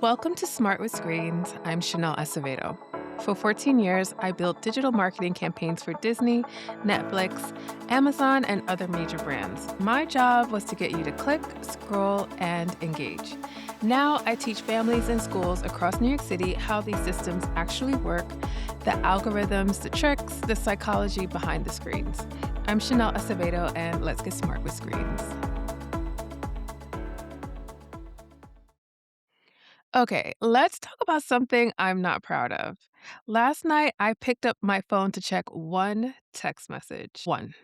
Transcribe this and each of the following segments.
Welcome to Smart with Screens. I'm Schnelle. For 14 years, I built digital marketing campaigns for Disney, Netflix, Amazon, and other major brands. My job was to get you to click, scroll, and engage. Now I teach families and schools across New York City how these systems actually work, the algorithms, the tricks, the psychology behind the screens. I'm Schnelle, and let's get smart with screens. Okay, let's talk about something I'm not proud of. Last night, I picked up my phone to check one text message. One.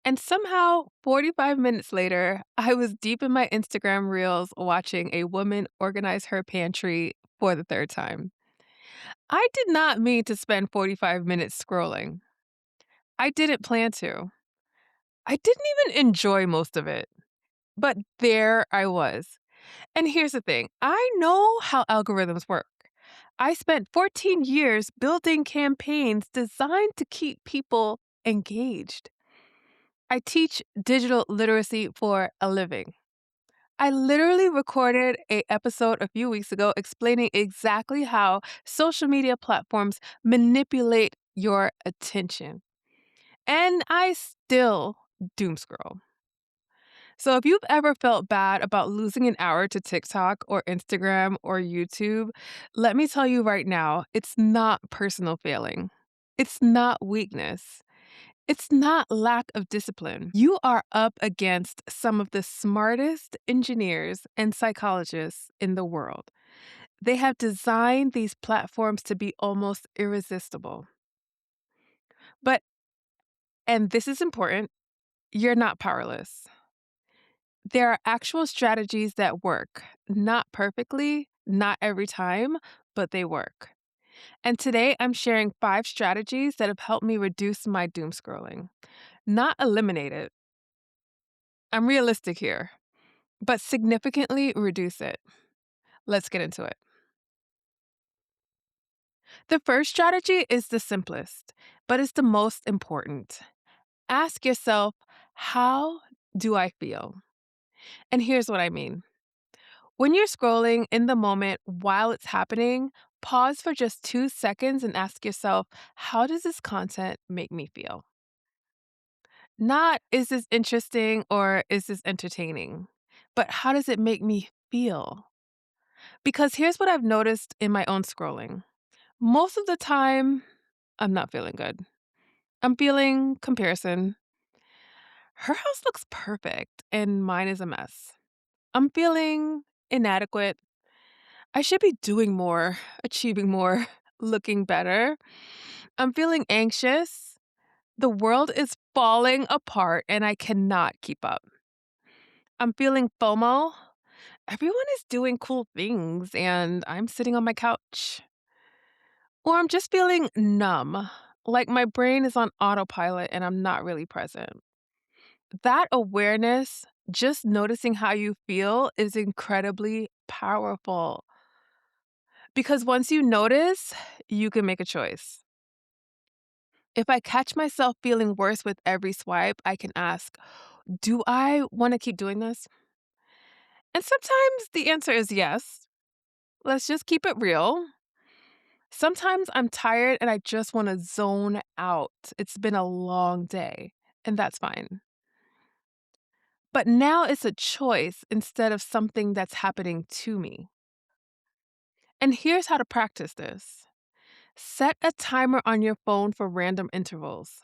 And somehow, 45 minutes later, I was deep in my Instagram reels watching a woman organize her pantry for the third time. I did not mean to spend 45 minutes scrolling. I didn't plan to. I didn't even enjoy most of it. But there I was. And here's the thing, I know how algorithms work. I spent 14 years building campaigns designed to keep people engaged. I teach digital literacy for a living. I literally recorded a episode a few weeks ago explaining exactly how social media platforms manipulate your attention. And I still doomscroll. So if you've ever felt bad about losing an hour to TikTok or Instagram or YouTube, let me tell you right now, it's not personal failing. It's not weakness. It's not lack of discipline. You are up against some of the smartest engineers and psychologists in the world. They have designed these platforms to be almost irresistible. But, and this is important, you're not powerless. There are actual strategies that work, not perfectly, not every time, but they work. And today I'm sharing 5 strategies that have helped me reduce my doom scrolling. Not eliminate it. I'm realistic here, but significantly reduce it. Let's get into it. The first strategy is the simplest, but it's the most important. Ask yourself, how do I feel? And here's what I mean. When you're scrolling in the moment while it's happening, pause for just 2 seconds and ask yourself, how does this content make me feel? Not, is this interesting or is this entertaining? But how does it make me feel? Because here's what I've noticed in my own scrolling. Most of the time, I'm not feeling good. I'm feeling comparison. Her house looks perfect and mine is a mess. I'm feeling inadequate. I should be doing more, achieving more, looking better. I'm feeling anxious. The world is falling apart and I cannot keep up. I'm feeling FOMO. Everyone is doing cool things and I'm sitting on my couch. Or I'm just feeling numb, like my brain is on autopilot and I'm not really present. That awareness, just noticing how you feel, is incredibly powerful. Because once you notice, you can make a choice. If I catch myself feeling worse with every swipe, I can ask, do I want to keep doing this? And sometimes the answer is yes. Let's just keep it real. Sometimes I'm tired and I just want to zone out. It's been a long day, and that's fine. But now it's a choice instead of something that's happening to me. And here's how to practice this. Set a timer on your phone for random intervals.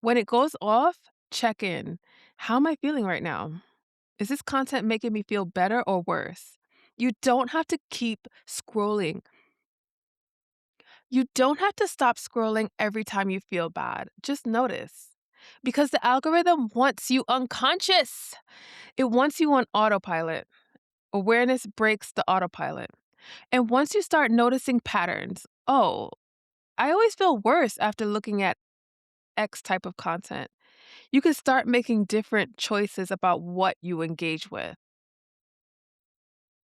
When it goes off, check in. How am I feeling right now? Is this content making me feel better or worse? You don't have to keep scrolling. You don't have to stop scrolling every time you feel bad. Just notice. Because the algorithm wants you unconscious. It wants you on autopilot. Awareness breaks the autopilot. And once you start noticing patterns, oh, I always feel worse after looking at X type of content, you can start making different choices about what you engage with.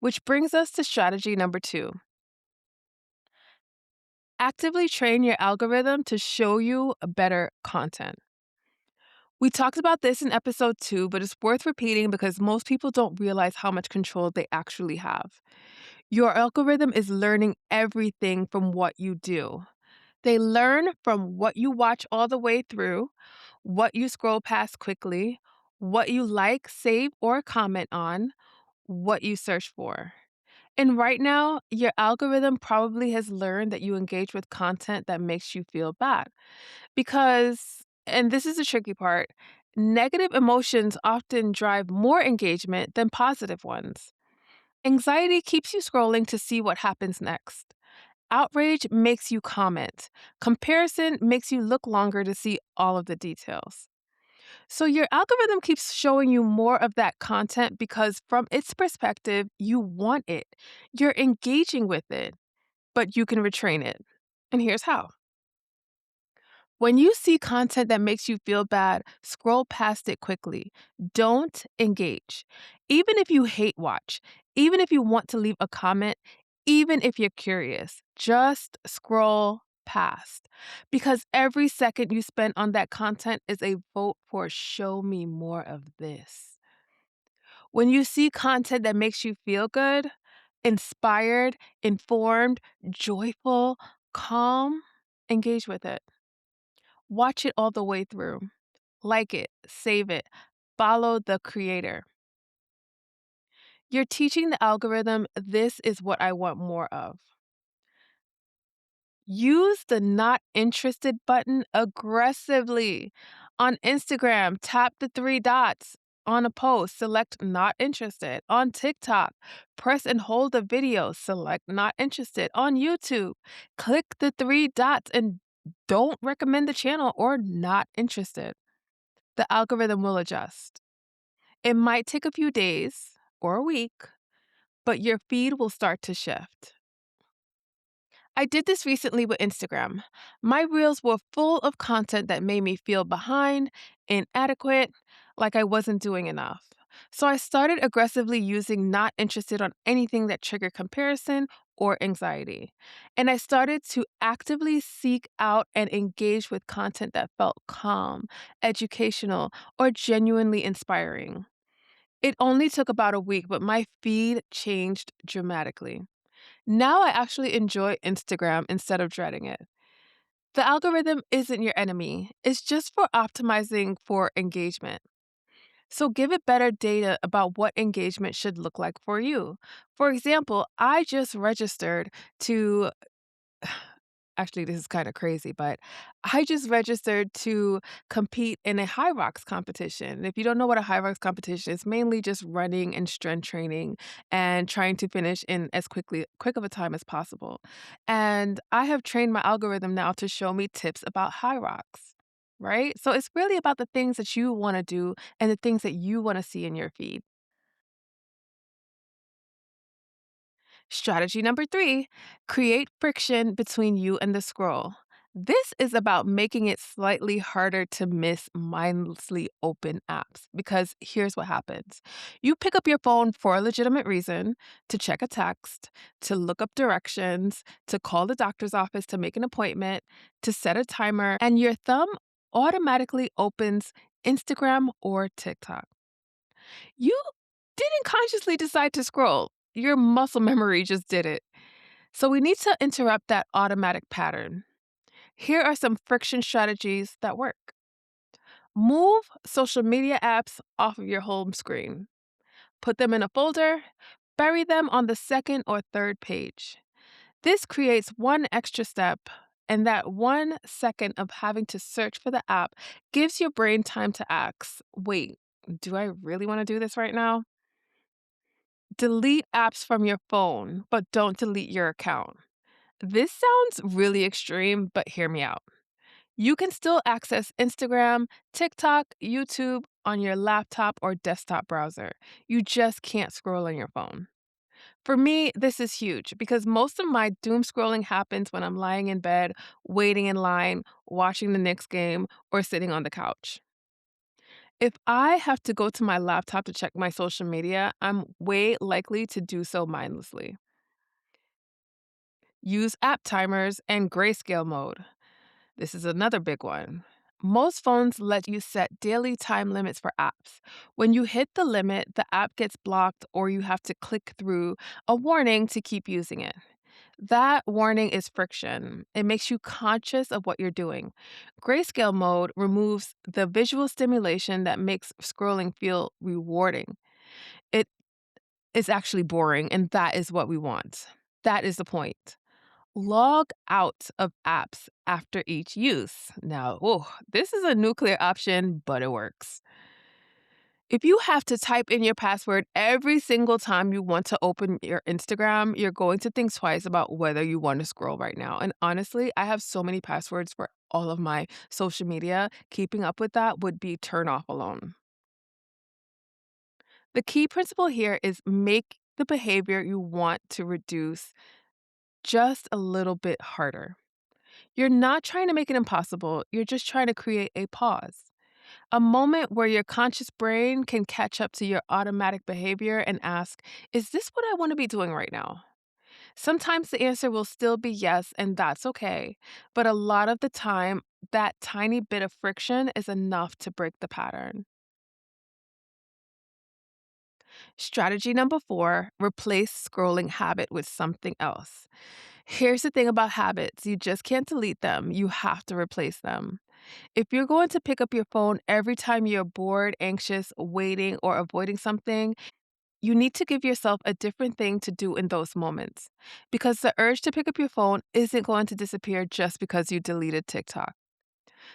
Which brings us to strategy number 2. Actively train your algorithm to show you better content. We talked about this in episode 2, but it's worth repeating because most people don't realize how much control they actually have. Your algorithm is learning everything from what you do. They learn from what you watch all the way through, what you scroll past quickly, what you like, save, or comment on, what you search for. And right now, your algorithm probably has learned that you engage with content that makes you feel bad. Because, and this is the tricky part, negative emotions often drive more engagement than positive ones. Anxiety keeps you scrolling to see what happens next. Outrage makes you comment. Comparison makes you look longer to see all of the details. So your algorithm keeps showing you more of that content because, from its perspective, you want it. You're engaging with it, but you can retrain it. And here's how. When you see content that makes you feel bad, scroll past it quickly. Don't engage. Even if you hate watch, even if you want to leave a comment, even if you're curious, just scroll past. Because every second you spend on that content is a vote for show me more of this. When you see content that makes you feel good, inspired, informed, joyful, calm, engage with it. Watch it all the way through. Like it, save it, follow the creator. You're teaching the algorithm this is what I want more of. Use the not interested button aggressively. On Instagram, tap the three dots on a post, select not interested. On TikTok, press and hold the video, select not interested. On YouTube, click the three dots and don't recommend the channel or not interested. The algorithm will adjust. It might take a few days or a week, but your feed will start to shift. I did this recently with Instagram. My reels were full of content that made me feel behind, inadequate, like I wasn't doing enough. So I started aggressively using not interested on anything that triggered comparison or anxiety. And I started to actively seek out and engage with content that felt calm, educational, or genuinely inspiring. It only took about a week, but my feed changed dramatically. Now I actually enjoy Instagram instead of dreading it. The algorithm isn't your enemy, it's just for optimizing for engagement. So give it better data about what engagement should look like for you. For example, I just registered to actually, this is kind of crazy, but I just registered to compete in a high rocks competition. If you don't know what a high rocks competition is, mainly just running and strength training and trying to finish in as quick of a time as possible. And I have trained my algorithm now to show me tips about high rocks. Right? So it's really about the things that you want to do and the things that you want to see in your feed. Strategy number three, create friction between you and the scroll. This is about making it slightly harder to miss mindlessly open apps because here's what happens. You pick up your phone for a legitimate reason to check a text, to look up directions, to call the doctor's office to make an appointment, to set a timer, and your thumb automatically opens Instagram or TikTok. You didn't consciously decide to scroll. Your muscle memory just did it. So we need to interrupt that automatic pattern. Here are some friction strategies that work. Move social media apps off of your home screen. Put them in a folder, bury them on the second or third page. This creates one extra step, and that 1 second of having to search for the app gives your brain time to ask, wait, do I really want to do this right now? Delete apps from your phone, but don't delete your account. This sounds really extreme, but hear me out. You can still access Instagram, TikTok, YouTube on your laptop or desktop browser. You just can't scroll on your phone. For me, this is huge because most of my doom scrolling happens when I'm lying in bed, waiting in line, watching the Knicks game, or sitting on the couch. If I have to go to my laptop to check my social media, I'm way likely to do so mindlessly. Use app timers and grayscale mode. This is another big one. Most phones let you set daily time limits for apps. When you hit the limit, the app gets blocked or you have to click through a warning to keep using it. That warning is friction. It makes you conscious of what you're doing. Grayscale mode removes the visual stimulation that makes scrolling feel rewarding. It is actually boring, and that is what we want. That is the point. Log out of apps after each use. Now, this is a nuclear option, but it works. If you have to type in your password every single time you want to open your Instagram, you're going to think twice about whether you want to scroll right now. And honestly, I have so many passwords for all of my social media. Keeping up with that would be turn off alone. The key principle here is make the behavior you want to reduce just a little bit harder. You're not trying to make it impossible, you're just trying to create a pause. A moment where your conscious brain can catch up to your automatic behavior and ask, is this what I want to be doing right now? Sometimes the answer will still be yes, and that's okay. But a lot of the time, that tiny bit of friction is enough to break the pattern. Strategy number 4, replace scrolling habit with something else. Here's the thing about habits, you just can't delete them, you have to replace them. If you're going to pick up your phone every time you're bored, anxious, waiting, or avoiding something, you need to give yourself a different thing to do in those moments. Because the urge to pick up your phone isn't going to disappear just because you deleted TikTok.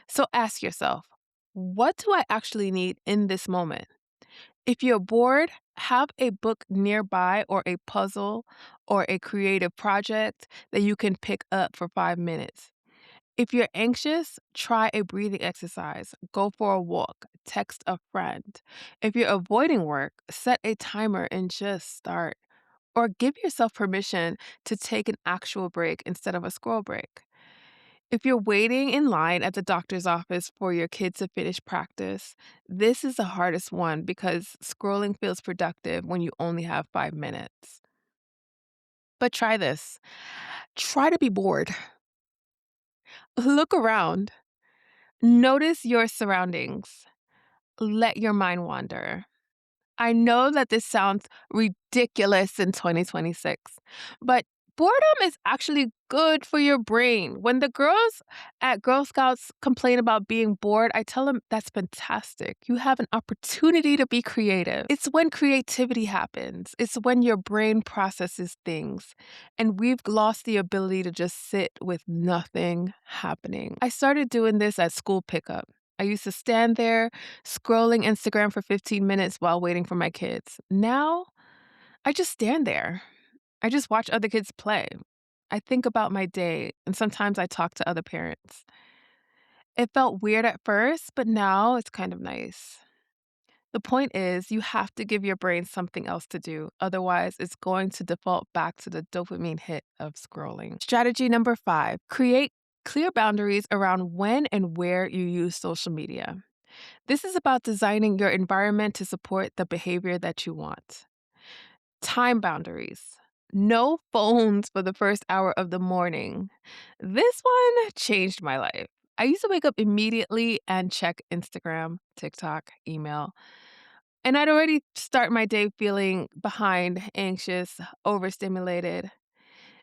So ask yourself, what do I actually need in this moment? If you're bored, have a book nearby or a puzzle or a creative project that you can pick up for 5 minutes. If you're anxious, try a breathing exercise, go for a walk, text a friend. If you're avoiding work, set a timer and just start. Or give yourself permission to take an actual break instead of a scroll break. If you're waiting in line at the doctor's office for your kids to finish practice, this is the hardest one because scrolling feels productive when you only have 5 minutes. But try this. Try to be bored. Look around. Notice your surroundings. Let your mind wander. I know that this sounds ridiculous in 2026, but boredom is actually good for your brain. When the girls at Girl Scouts complain about being bored, I tell them that's fantastic. You have an opportunity to be creative. It's when creativity happens, it's when your brain processes things. And we've lost the ability to just sit with nothing happening. I started doing this at school pickup. I used to stand there scrolling Instagram for 15 minutes while waiting for my kids. Now, I just stand there. I just watch other kids play. I think about my day, and sometimes I talk to other parents. It felt weird at first, but now it's kind of nice. The point is, you have to give your brain something else to do. Otherwise, it's going to default back to the dopamine hit of scrolling. Strategy number 5, create clear boundaries around when and where you use social media. This is about designing your environment to support the behavior that you want. Time boundaries. No phones for the first hour of the morning. This one changed my life. I used to wake up immediately and check Instagram, TikTok, email, and I'd already start my day feeling behind, anxious, overstimulated.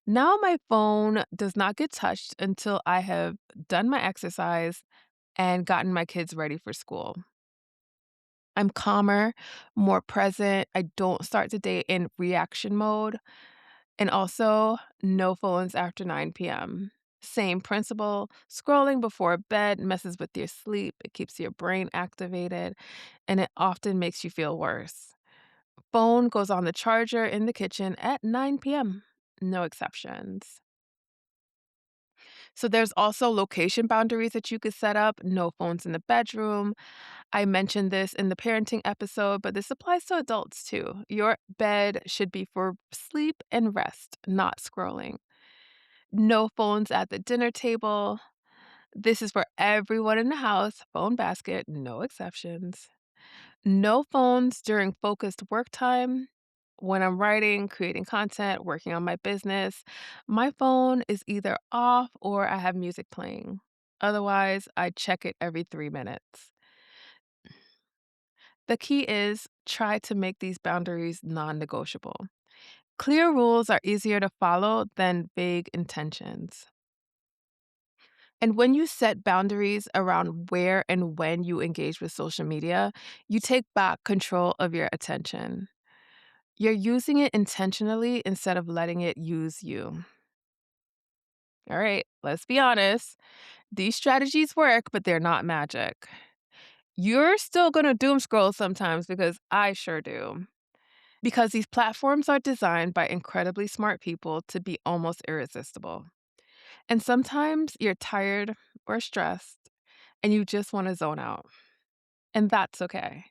Now my phone does not get touched until I have done my exercise and gotten my kids ready for school. I'm calmer, more present. I don't start the day in reaction mode. And also, no phones after 9 p.m. Same principle. Scrolling before bed messes with your sleep. It keeps your brain activated, and it often makes you feel worse. Phone goes on the charger in the kitchen at 9 p.m. No exceptions. So there's also location boundaries that you could set up. No phones in the bedroom. I mentioned this in the parenting episode, but this applies to adults too. Your bed should be for sleep and rest, not scrolling. No phones at the dinner table. This is for everyone in the house. Phone basket, no exceptions. No phones during focused work time. When I'm writing, creating content, working on my business, my phone is either off or I have music playing. Otherwise, I check it every 3 minutes. The key is try to make these boundaries non negotiable. Clear rules are easier to follow than vague intentions. And when you set boundaries around where and when you engage with social media, you take back control of your attention. You're using it intentionally instead of letting it use you. All right, let's be honest. These strategies work, but they're not magic. You're still going to doom scroll sometimes because I sure do. Because these platforms are designed by incredibly smart people to be almost irresistible. And sometimes you're tired or stressed and you just want to zone out. And that's okay.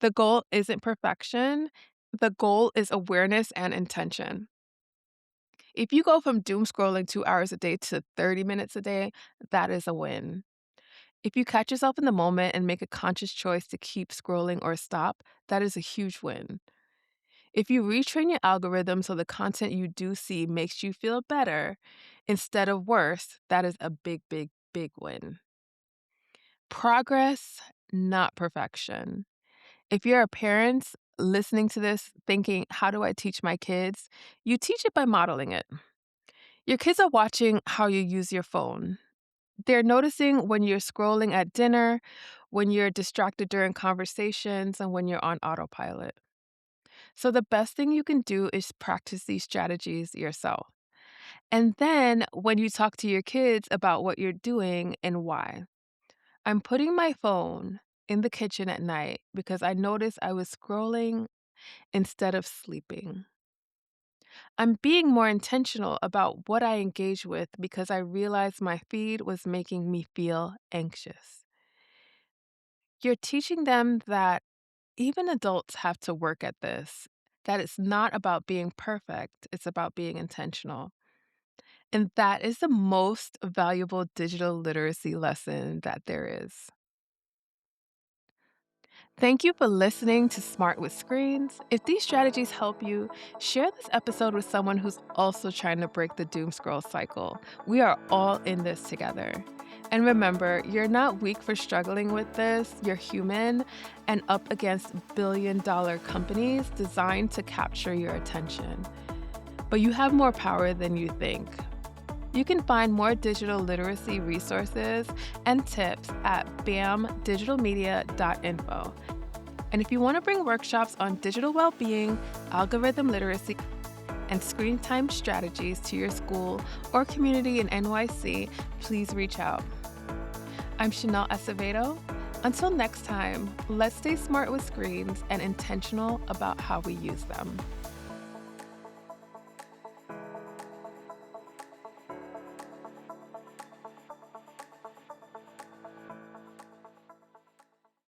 The goal isn't perfection, the goal is awareness and intention. If you go from doom scrolling 2 hours a day to 30 minutes a day, that is a win. If you catch yourself in the moment and make a conscious choice to keep scrolling or stop, that is a huge win. If you retrain your algorithm so the content you do see makes you feel better instead of worse, that is a big, big, big win. Progress, not perfection. If you're a parent listening to this thinking, how do I teach my kids? You teach it by modeling it. Your kids are watching how you use your phone. They're noticing when you're scrolling at dinner, when you're distracted during conversations, and when you're on autopilot. So, the best thing you can do is practice these strategies yourself. And then, when you talk to your kids about what you're doing and why, I'm putting my phone in the kitchen at night because I noticed I was scrolling instead of sleeping. I'm being more intentional about what I engage with because I realized my feed was making me feel anxious. You're teaching them that even adults have to work at this, that it's not about being perfect, it's about being intentional. And that is the most valuable digital literacy lesson that there is. Thank you for listening to Smart with Screens. If these strategies help you, share this episode with someone who's also trying to break the doom scroll cycle. We are all in this together. And remember, you're not weak for struggling with this. You're human and up against billion-dollar companies designed to capture your attention. But you have more power than you think. You can find more digital literacy resources and tips at bamdigitalmedia.info. And if you want to bring workshops on digital well-being, algorithm literacy, and screen time strategies to your school or community in NYC, please reach out. I'm Schnelle. Until next time, let's stay smart with screens and intentional about how we use them.